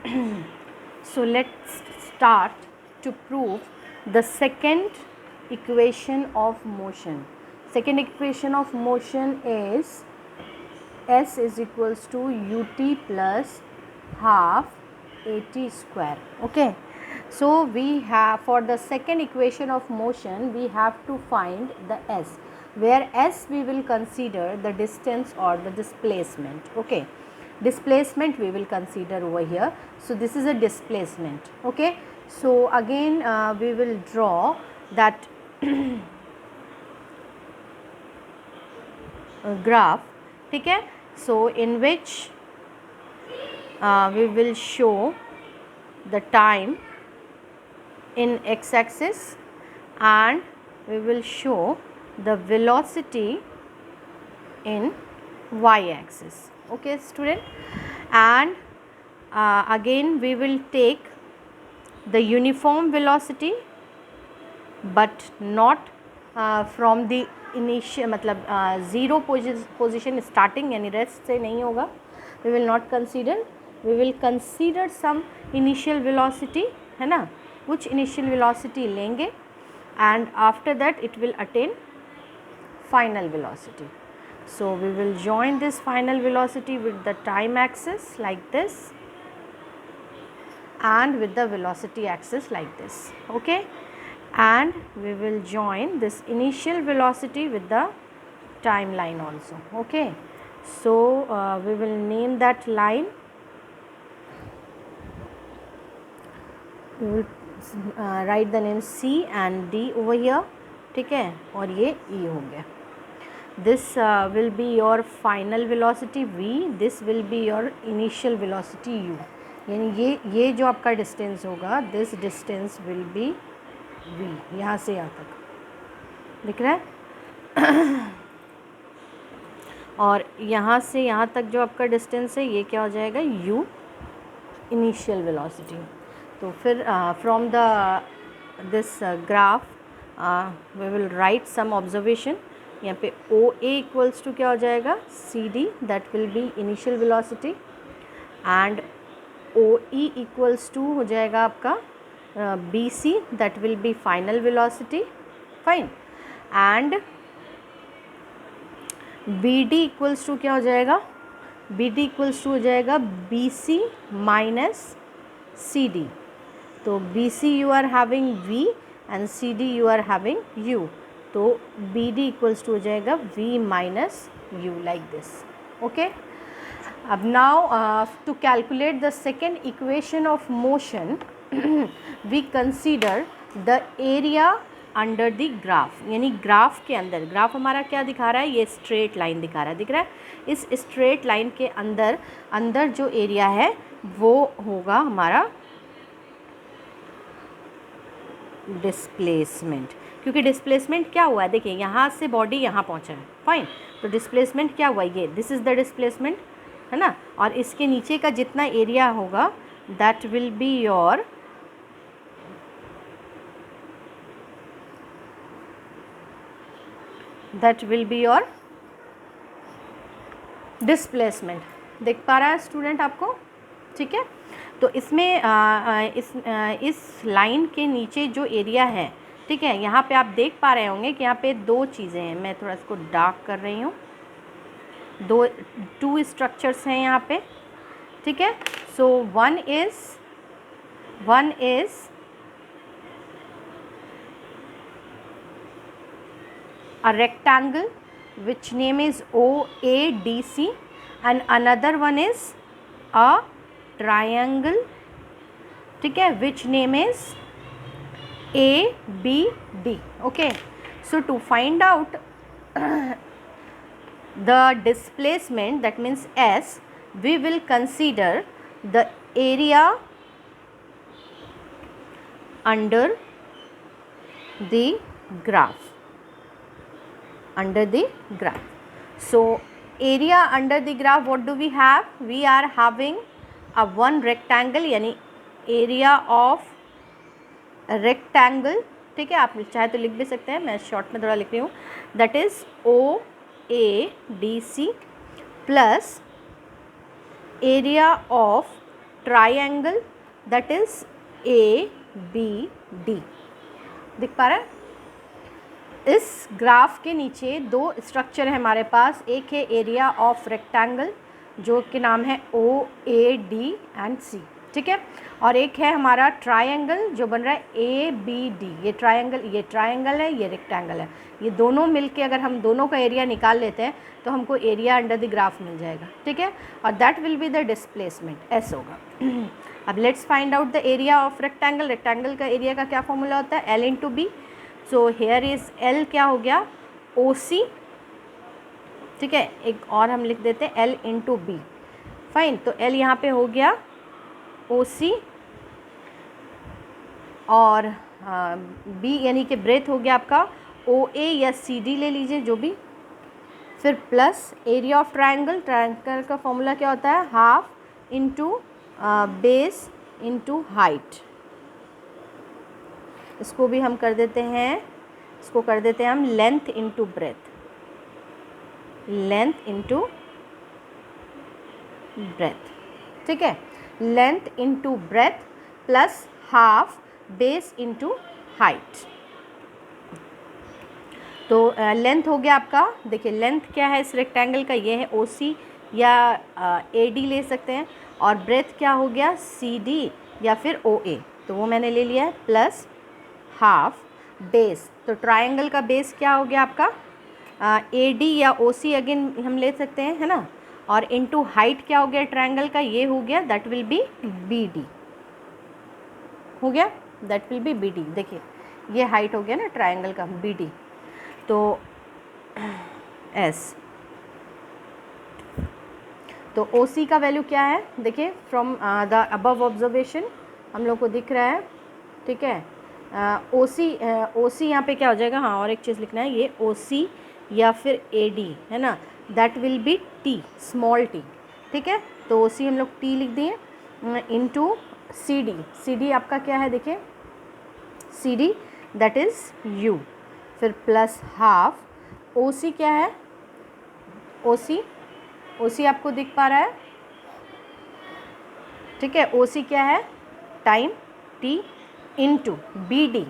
So let's start to prove the second equation of motion. Second equation of motion is S is equals to ut plus half at square. Okay, so we have, for the second equation of motion, we have to find the S, where S we will consider the distance or the displacement. Okay, displacement we will consider over here. So this is a displacement. Okay, so again we will draw that graph. ठीक है, so in which we will show the time in x-axis and we will show the velocity in y-axis. Okay student, and again we will take the uniform velocity but not from the initial मतलब zero position starting यानी rest से नहीं होगा. We will not consider, we will consider some initial velocity, है ना, कुछ initial velocity लेंगे and after that it will attain final velocity. So we will join this final velocity with the time axis like this and with the velocity axis like this. Okay, and we will join this initial velocity with the timeline also. Okay, so we will name that line, we will write the name C and D over here. ठीक है, और ये E हो गया. This will be your final velocity V, this will be your initial velocity U. यानी ये जो आपका डिस्टेंस होगा, this distance will be V, यहाँ से यहाँ तक दिख रहा है. और यहाँ से यहाँ तक जो आपका डिस्टेंस है ये क्या हो जाएगा, U इनिशियल वेलोसिटी. तो फिर from the this graph we will write some observation. यहाँ पे OA इक्वल्स टू क्या हो जाएगा, CD, that will be initial velocity, and OE equals to हो जाएगा आपका BC, that will be final velocity. Fine, and BD equals to क्या हो जाएगा, BD इक्वल्स टू हो जाएगा BC माइनस CD. तो BC you are having V and CD you are having U. तो BD इक्वल्स टू हो जाएगा V minus U like this. Okay, अब now to calculate the second equation of motion we consider the area under the graph. यानी graph के अंदर, graph हमारा क्या दिखा रहा है, ये स्ट्रेट लाइन दिखा रहा है, दिख रहा है. इस स्ट्रेट लाइन के अंदर अंदर जो एरिया है वो होगा हमारा डिस्प्लेसमेंट. क्योंकि डिस्प्लेसमेंट क्या हुआ है, देखिए यहाँ से बॉडी यहाँ पहुँचा है. फाइन, तो डिस्प्लेसमेंट क्या हुआ, ये दिस इज़ द डिस्प्लेसमेंट, है ना. और इसके नीचे का जितना एरिया होगा that will be your displacement. देख पा रहा है स्टूडेंट आपको, ठीक है. तो इसमें इस लाइन के नीचे जो एरिया है, ठीक है, यहाँ पे आप देख पा रहे होंगे कि यहाँ पे दो चीज़ें हैं. मैं थोड़ा इसको डार्क कर रही हूँ. टू स्ट्रक्चर्स हैं यहाँ पे, ठीक है. So one is a rectangle which name is OADC and another one is a triangle, ठीक है, which name is ABD. Okay, so to find out the displacement, that means S, we will consider the area under the graph. So area under the graph, what do we have, we are having a one rectangle, यानी area of rectangle, ठीक है. आप चाहे तो लिख भी सकते हैं, मैं शॉर्ट में थोड़ा लिख रही हूँ. That is OADC plus area of triangle that is ABD। दिख पा रहा है? इस ग्राफ के नीचे दो स्ट्रक्चर है हमारे पास, एक है एरिया ऑफ रेक्टेंगल जो कि नाम है OAD एंड C, ठीक है, और एक है हमारा ट्रायंगल जो बन रहा है ABD। ये ट्रायंगल है, ये रेक्टेंगल है, ये दोनों मिलके अगर हम दोनों का एरिया निकाल लेते हैं तो हमको एरिया अंडर द ग्राफ मिल जाएगा, ठीक है, और that will be the displacement, S होगा। अब let's find out the area of rectangle. Rectangle का एरिया का क्या फॉर्मूला होता है? L into B. So here is L क्या हो गया? OC, ठीक है, एक और हम लिख देते हैं L इंटू बी। फाइन, तो L यहाँ पे हो गया OC और B यानी कि ब्रेथ हो गया आपका OA या CD ले लीजिए जो भी, फिर plus area of triangle. Triangle का फॉर्मूला क्या होता है? Half into base into height. इसको भी हम कर देते हैं, इसको कर देते हैं हम length into breadth, length into breadth, ठीक है, length into breadth plus half base into height. तो लेंथ हो गया आपका, देखिए लेंथ क्या है इस रेक्टेंगल का? ये है OC या AD ले सकते हैं, और ब्रेथ क्या हो गया? CD या फिर OA, तो वो मैंने ले लिया है, प्लस हाफ बेस। तो ट्रायंगल का बेस क्या हो गया आपका? AD या OC अगेन हम ले सकते हैं, है ना, और इनटू हाइट क्या हो गया ट्रायंगल का? ये हो गया, दैट विल बी BD, हो गया, दैट विल बी BD। देखिए ये हाइट हो गया ना ट्रायंगल का, BD, तो S। तो OC का वैल्यू क्या है? देखिए फ्रॉम द अबव ऑब्जर्वेशन हम लोग को दिख रहा है, ठीक है, OC यहाँ पे क्या हो जाएगा? हाँ, और एक चीज़ लिखना है, ये OC या फिर AD है ना, that will B T, small t, ठीक है, तो OC हम लोग T लिख दिए इंटू CD आपका क्या है? देखिए CD दैट इज़ U, फिर प्लस हाफ OC क्या है? OC आपको दिख पा रहा है, ठीक है, OC क्या है? टाइम T इंटू BD,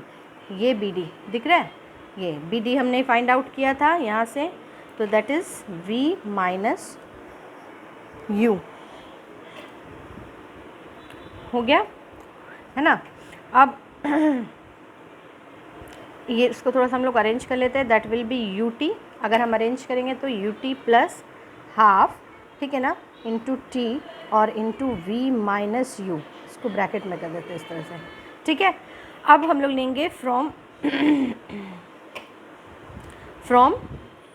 ये BD दिख रहा है, ये BD हमने फाइंड आउट किया था यहाँ से, तो that is V minus U, हो गया, है ना। अब ये इसको थोड़ा सा हम लोग अरेंज कर लेते हैं, दैट विल बी UT, अगर हम अरेंज करेंगे तो UT प्लस हाफ, ठीक है ना, इंटू T और इंटू V माइनस U, इसको ब्रैकेट में कर देते हैं इस तरह से, ठीक है। अब हम लोग लेंगे फ्रॉम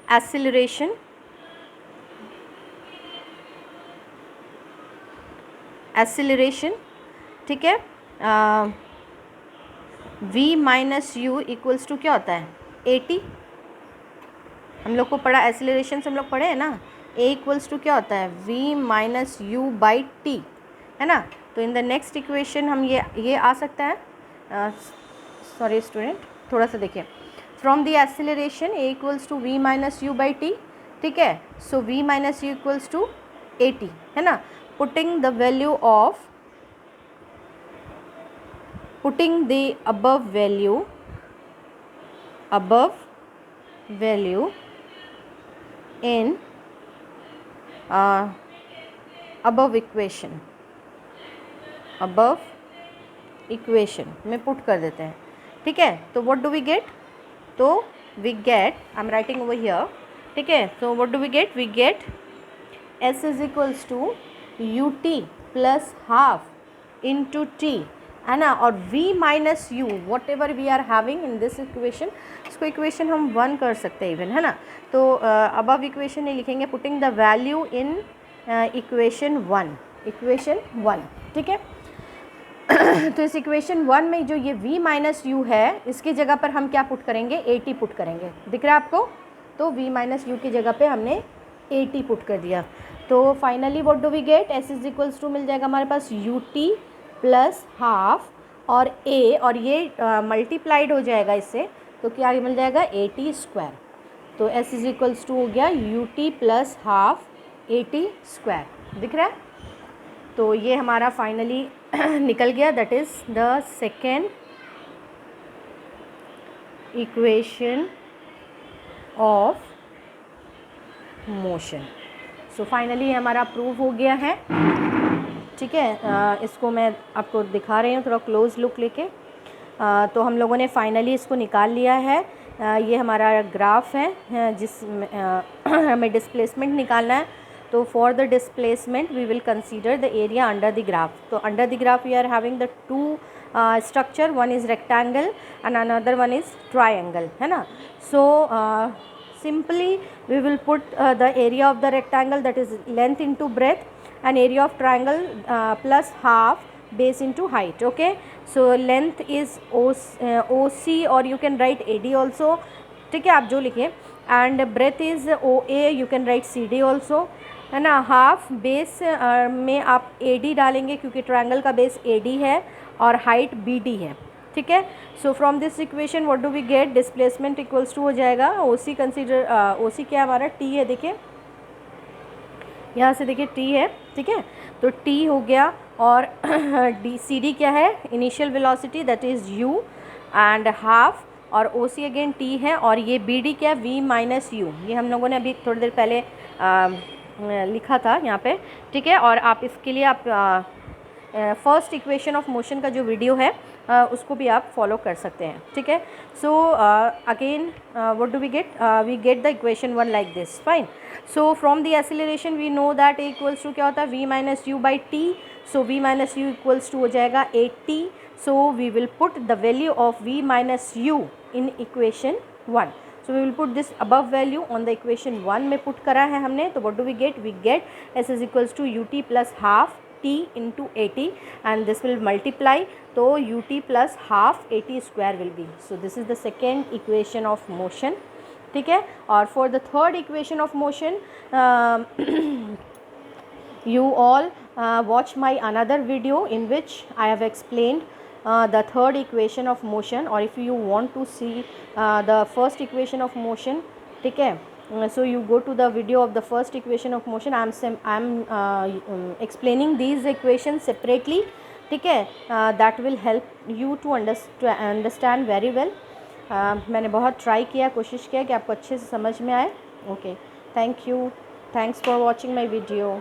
एक्सीलरेशन, ठीक है, V minus U equals to क्या होता है? AT। हम लोग को पढ़ा, एक्सीलरेशन से हम लोग पढ़े हैं ना, A इक्वल्स टू क्या होता है? V minus U by T, है ना। तो इन द नेक्स्ट इक्वेशन हम ये आ सकता है, सॉरी स्टूडेंट, थोड़ा सा देखिए, from the acceleration A equals to V minus U by T, ठीक है, so V minus U equals to AT, है ना। Putting the above value in above equation में पुट कर देते हैं, ठीक है। तो व्हाट डू वी गेट? तो we get, I am writing over here, ठीक है, so what do we get? We get S is equals to UT plus half into T, है ना, और V minus U whatever we are having in this equation, इसको equation हम 1 कर सकते हैं इवन, है ना। तो अबव इक्वेशन नहीं लिखेंगे, putting the value in equation 1, ठीक है। तो इस इक्वेशन 1 में जो ये V माइनस U है, इसकी जगह पर हम क्या पुट करेंगे? AT पुट करेंगे, दिख रहा है आपको। तो V माइनस U की जगह पे हमने AT पुट कर दिया। तो finally what do we get? S is equals to मिल जाएगा हमारे पास UT प्लस हाफ और A, और ये मल्टीप्लाइड हो जाएगा इससे, तो क्या मिल जाएगा? AT square. तो S इज इक्वल्स टू हो गया UT plus half AT square, दिख रहा है। तो ये हमारा फाइनली निकल गया, that is the second equation of motion. So finally हमारा प्रूव हो गया है, ठीक है। इसको मैं आपको दिखा रही हूँ थोड़ा क्लोज लुक लेके। तो हम लोगों ने फाइनली इसको निकाल लिया है। ये हमारा ग्राफ है जिस हमें डिस्प्लेसमेंट निकालना है। तो for the displacement we will consider the area under the graph. तो under the graph we are having the two structure, one is rectangle and another one is triangle, है ना। So simply we will put the area of the rectangle, that is length into breadth, and area of triangle plus half base into height. Okay, so length is OC or you can write AD also, ठीक है, आप जो लिखें, and breadth is OA, you can write CD also, है ना। Half base में आप AD डालेंगे क्योंकि ट्रायंगल का बेस AD है और हाइट BD है, ठीक है। So from this equation what do we get, displacement equals to हो जाएगा OC, कंसीडर OC क्या हमारा T है, देखिए यहाँ से देखिए T है, ठीक है। तो T हो गया और CD क्या है, initial velocity that is U and half, और OC अगेन T है, और ये BD क्या है, V माइनस U। ये हम लोगों ने अभी थोड़ी देर पहले लिखा था यहाँ पे, ठीक है। और आप इसके लिए आप फर्स्ट इक्वेशन ऑफ मोशन का जो वीडियो है उसको भी आप फॉलो कर सकते हैं, ठीक है। So again what do we get the equation 1 like this, fine. So from the acceleration we know that A equals to क्या होता है, v minus U by T. So v minus U equals to हो जाएगा 8t। So we will put the value of v minus U in equation 1। So we will put this above value on the equation 1 में put करा है हमने। तो what do we get s is equals to ut plus half t into 80 and this will multiply, तो ut plus half 80 square will be, so this is the second equation of motion, ठीक है। और for the third equation of motion you all watch my another video in which I have explained the third equation of motion, or if you want to see the first equation of motion, ठीक है, so you go to the video of the first equation of motion. I am explaining these equations separately, ठीक है। that will help you to understand very well. मैंने बहुत try किया, कोशिश किया कि आपको अच्छे से समझ में आए। Okay, thank you, thanks for watching my video.